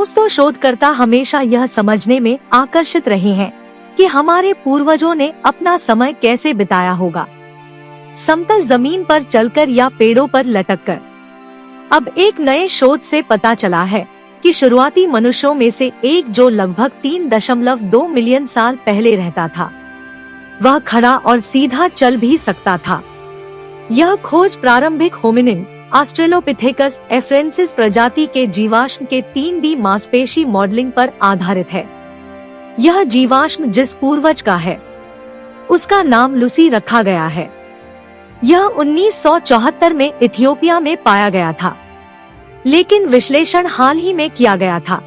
दोस्तों, शोधकर्ता हमेशा यह समझने में आकर्षित रहे हैं कि हमारे पूर्वजों ने अपना समय कैसे बिताया होगा, समतल जमीन पर चलकर या पेड़ों पर लटककर। अब एक नए शोध से पता चला है कि शुरुआती मनुष्यों में से एक जो लगभग 3.2 मिलियन साल पहले रहता था, वह खड़ा और सीधा चल भी सकता था। यह खोज प्रारंभिक होमिनिन ऑस्ट्रेलोपिथेकस एफ्रेंसिस प्रजाति के जीवाश्म के 3D मांसपेशी मॉडलिंग पर आधारित है। यह जीवाश्म जिस पूर्वज का है, उसका नाम लूसी रखा गया है। यह 1974 में इथियोपिया में पाया गया था, लेकिन विश्लेषण हाल ही में किया गया था।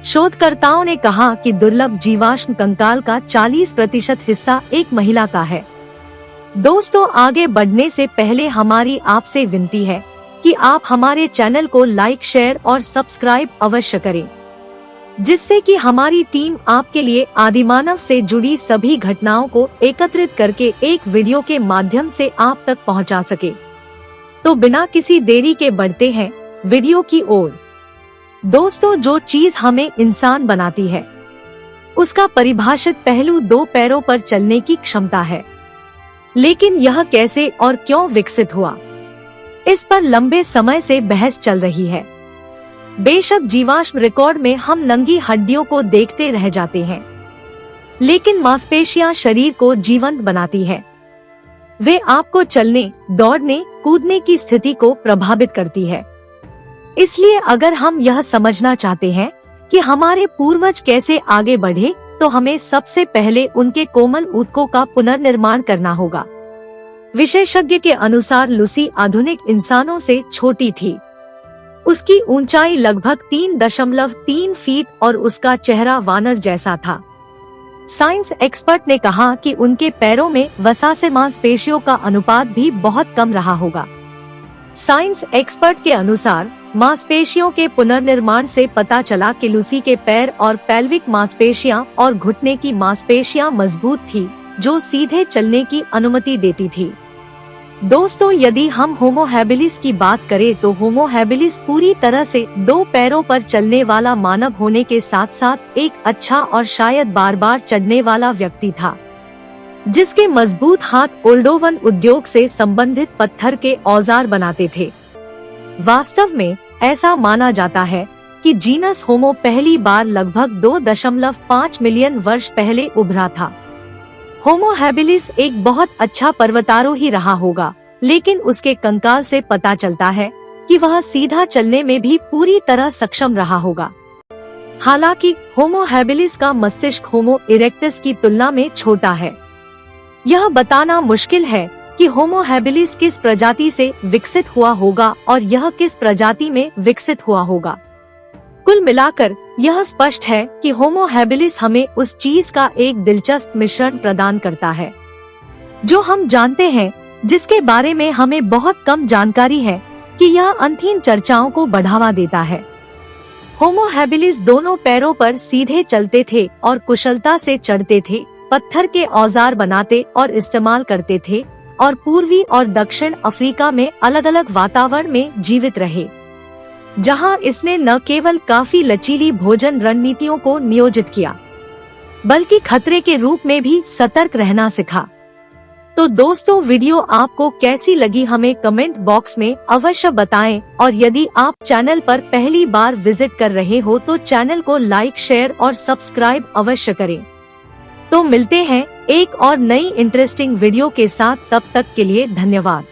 शोधकर्ताओं ने कहा कि दुर्लभ जीवाश्म कंकाल का 40% हिस्सा एक महिला का है। दोस्तों, आगे बढ़ने से पहले हमारी आपसे विनती है कि आप हमारे चैनल को लाइक, शेयर और सब्सक्राइब अवश्य करें, जिससे कि हमारी टीम आपके लिए आदिमानव से जुड़ी सभी घटनाओं को एकत्रित करके एक वीडियो के माध्यम से आप तक पहुंचा सके। तो बिना किसी देरी के बढ़ते हैं वीडियो की ओर। दोस्तों, जो चीज हमें इंसान बनाती है, उसका परिभाषित पहलू 2 पैरों पर चलने की क्षमता है। लेकिन यह कैसे और क्यों विकसित हुआ, इस पर लंबे समय से बहस चल रही है। बेशक जीवाश्म रिकॉर्ड में हम नंगी हड्डियों को देखते रह जाते हैं, लेकिन मांसपेशियां शरीर को जीवंत बनाती है। वे आपको चलने, दौड़ने, कूदने की स्थिति को प्रभावित करती है। इसलिए अगर हम यह समझना चाहते हैं कि हमारे पूर्वज कैसे आगे बढ़े, तो हमें सबसे पहले उनके कोमल ऊतकों का पुनर्निर्माण करना होगा। विशेषज्ञ के अनुसार लूसी आधुनिक इंसानों से छोटी थी। उसकी ऊंचाई लगभग 3.3 फीट और उसका चेहरा वानर जैसा था। साइंस एक्सपर्ट ने कहा कि उनके पैरों में वसा से मांसपेशियों का अनुपात भी बहुत कम रहा होगा। साइंस एक्सपर्ट के अनुसार मांसपेशियों के पुनर्निर्माण से पता चला कि लूसी के पैर और पेल्विक मांसपेशियां और घुटने की मांसपेशियां मजबूत थी, जो सीधे चलने की अनुमति देती थी। दोस्तों, यदि हम होमो हैबिलिस की बात करें तो होमो हैबिलिस पूरी तरह से 2 पैरों पर चलने वाला मानव होने के साथ साथ एक अच्छा और शायद बार बार चढ़ने वाला व्यक्ति था, जिसके मजबूत हाथ ओल्डोवन उद्योग से संबंधित पत्थर के औजार बनाते थे। वास्तव में ऐसा माना जाता है कि जीनस होमो पहली बार लगभग 2.5 मिलियन वर्ष पहले उभरा था। होमो हैबिलिस एक बहुत अच्छा पर्वतारोही रहा होगा, लेकिन उसके कंकाल से पता चलता है कि वह सीधा चलने में भी पूरी तरह सक्षम रहा होगा। हालांकि होमो हैबिलिस का मस्तिष्क होमो इरेक्टस की तुलना में छोटा है। यह बताना मुश्किल है कि होमो हैबिलिस किस प्रजाति से विकसित हुआ होगा और यह किस प्रजाति में विकसित हुआ होगा। कुल मिलाकर यह स्पष्ट है कि होमो हैबिलिस हमें उस चीज का एक दिलचस्प मिश्रण प्रदान करता है जो हम जानते हैं, जिसके बारे में हमें बहुत कम जानकारी है, कि यह अनथीन चर्चाओं को बढ़ावा देता है। होमो हैबिलिस दोनों पैरों पर सीधे चलते थे और कुशलता से चढ़ते थे, पत्थर के औजार बनाते और इस्तेमाल करते थे और पूर्वी और दक्षिण अफ्रीका में अलग अलग वातावरण में जीवित रहे, जहां इसने न केवल काफी लचीली भोजन रणनीतियों को नियोजित किया, बल्कि खतरे के रूप में भी सतर्क रहना सिखा। तो दोस्तों, वीडियो आपको कैसी लगी हमें कमेंट बॉक्स में अवश्य बताएं, और यदि आप चैनल पर पहली बार विजिट कर रहे हो तो चैनल को लाइक, शेयर और सब्सक्राइब अवश्य करें। तो मिलते हैं एक और नई इंटरेस्टिंग वीडियो के साथ, तब तक के लिए धन्यवाद।